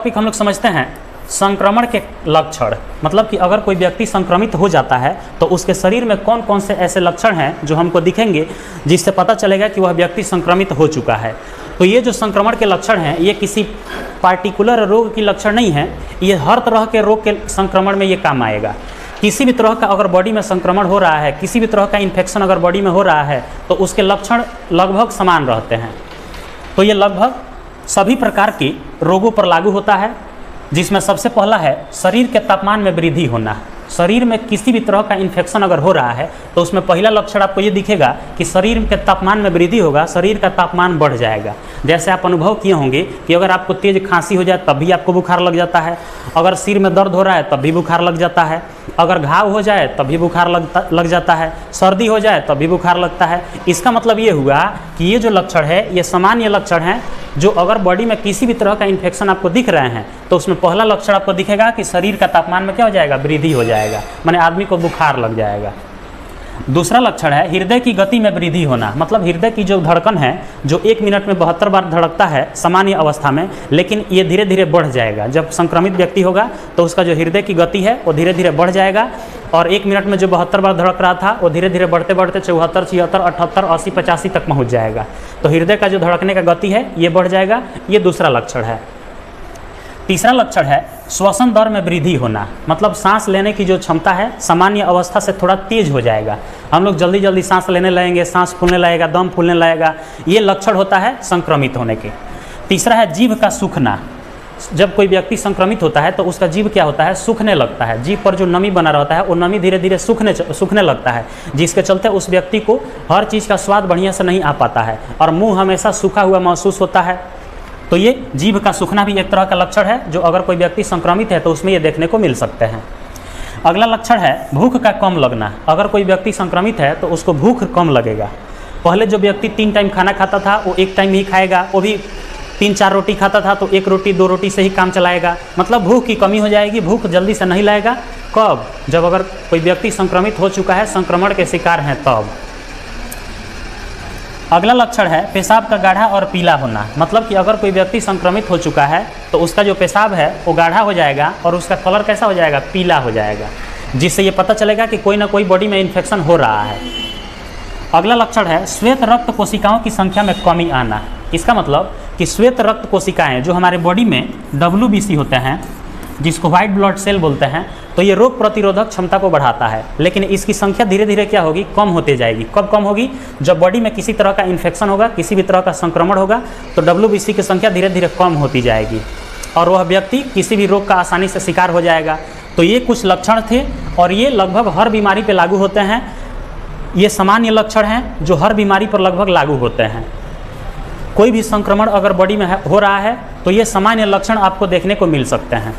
Topic हम लोग समझते हैं संक्रमण के लक्षण। मतलब कि अगर कोई व्यक्ति संक्रमित हो जाता है तो उसके शरीर में कौन कौन से ऐसे लक्षण हैं जो हमको दिखेंगे जिससे पता चलेगा कि वह व्यक्ति संक्रमित हो चुका है। तो ये जो संक्रमण के लक्षण हैं ये किसी पार्टिकुलर रोग की लक्षण नहीं है, ये हर तरह के रोग के संक्रमण में ये काम आएगा। किसी भी तरह का अगर बॉडी में संक्रमण हो रहा है, किसी भी तरह का इन्फेक्शन अगर बॉडी में हो रहा है तो उसके लक्षण लगभग समान रहते हैं। तो ये लगभग सभी प्रकार के रोगों पर लागू होता है, जिसमें सबसे पहला है शरीर के तापमान में वृद्धि होना। शरीर में किसी भी तरह का इन्फेक्शन अगर हो रहा है तो उसमें पहला लक्षण आपको ये दिखेगा कि शरीर के तापमान में वृद्धि होगा, शरीर का तापमान बढ़ जाएगा। जैसे आप अनुभव किए होंगे कि अगर आपको तेज खांसी हो जाए तब भी आपको बुखार लग जाता है, अगर सिर में दर्द हो रहा है तब भी बुखार लग जाता है, अगर घाव हो जाए तब भी बुखार लग जाता है, सर्दी हो जाए तब भी बुखार लगता है। इसका मतलब ये हुआ कि ये जो लक्षण है ये सामान्य लक्षण हैं, जो अगर बॉडी में किसी भी तरह का इन्फेक्शन आपको दिख रहे हैं तो उसमें पहला लक्षण आपको दिखेगा कि शरीर का तापमान में क्या हो जाएगा, वृद्धि हो जाएगा, माने आदमी को बुखार लग जाएगा। दूसरा लक्षण है हृदय की गति में वृद्धि होना। मतलब हृदय की जो धड़कन है जो 1 मिनट में 72 बार धड़कता है सामान्य अवस्था में, लेकिन ये धीरे धीरे बढ़ जाएगा। जब संक्रमित व्यक्ति होगा तो उसका जो हृदय की गति है वो धीरे धीरे बढ़ जाएगा और 1 मिनट में जो 72 बार धड़क रहा था वो धीरे धीरे बढ़ते बढ़ते 74, 76, 78, 80, 85 तक पहुँच जाएगा। तो हृदय का जो धड़कने का गति है ये बढ़ जाएगा, ये दूसरा लक्षण है। तीसरा लक्षण है श्वसन दर में वृद्धि होना। मतलब सांस लेने की जो क्षमता है सामान्य अवस्था से थोड़ा तेज हो जाएगा, हम लोग जल्दी जल्दी सांस लेने लगेंगे, सांस फूलने लगेगा, दम फूलने लगेगा, ये लक्षण होता है संक्रमित होने के। तीसरा है जीभ का सूखना। जब कोई व्यक्ति संक्रमित होता है तो उसका जीभ क्या होता है, सूखने लगता है। जीभ पर जो नमी बना रहता है वो नमी धीरे धीरे सूखने लगता है, जिसके चलते उस व्यक्ति को हर चीज़ का स्वाद बढ़िया से नहीं आ पाता है और मुँह हमेशा सूखा हुआ महसूस होता है। तो ये जीभ का सूखना भी एक तरह का लक्षण है जो अगर कोई व्यक्ति संक्रमित है तो उसमें ये देखने को मिल सकते हैं। अगला लक्षण है भूख का कम लगना। अगर कोई व्यक्ति संक्रमित है तो उसको भूख कम लगेगा। पहले जो व्यक्ति 3 टाइम खाना खाता था वो 1 टाइम ही खाएगा, वो भी 3-4 रोटी खाता था तो 1 रोटी 2 रोटी से ही काम चलाएगा। मतलब भूख की कमी हो जाएगी, भूख जल्दी से नहीं लाएगा। कब? जब अगर कोई व्यक्ति संक्रमित हो चुका है, संक्रमण के शिकार हैं तब। अगला लक्षण है पेशाब का गाढ़ा और पीला होना। मतलब कि अगर कोई व्यक्ति संक्रमित हो चुका है तो उसका जो पेशाब है वो गाढ़ा हो जाएगा और उसका कलर कैसा हो जाएगा, पीला हो जाएगा, जिससे ये पता चलेगा कि कोई ना कोई बॉडी में इन्फेक्शन हो रहा है। अगला लक्षण है श्वेत रक्त कोशिकाओं की संख्या में कमी आना। इसका मतलब कि श्वेत रक्त कोशिकाएँ जो हमारे बॉडी में WBC होते हैं, जिसको व्हाइट ब्लड सेल बोलते हैं, तो ये रोग प्रतिरोधक क्षमता को बढ़ाता है, लेकिन इसकी संख्या धीरे धीरे क्या होगी, कम होती जाएगी। कब कम होगी? जब बॉडी में किसी तरह का इन्फेक्शन होगा, किसी भी तरह का संक्रमण होगा तो WBC की संख्या धीरे धीरे कम होती जाएगी और वह व्यक्ति किसी भी रोग का आसानी से शिकार हो जाएगा। तो ये कुछ लक्षण थे और ये लगभग हर बीमारी पर लागू होते हैं। ये सामान्य लक्षण हैं जो हर बीमारी पर लगभग लागू होते हैं। कोई भी संक्रमण अगर बॉडी में हो रहा है तो ये सामान्य लक्षण आपको देखने को मिल सकते हैं।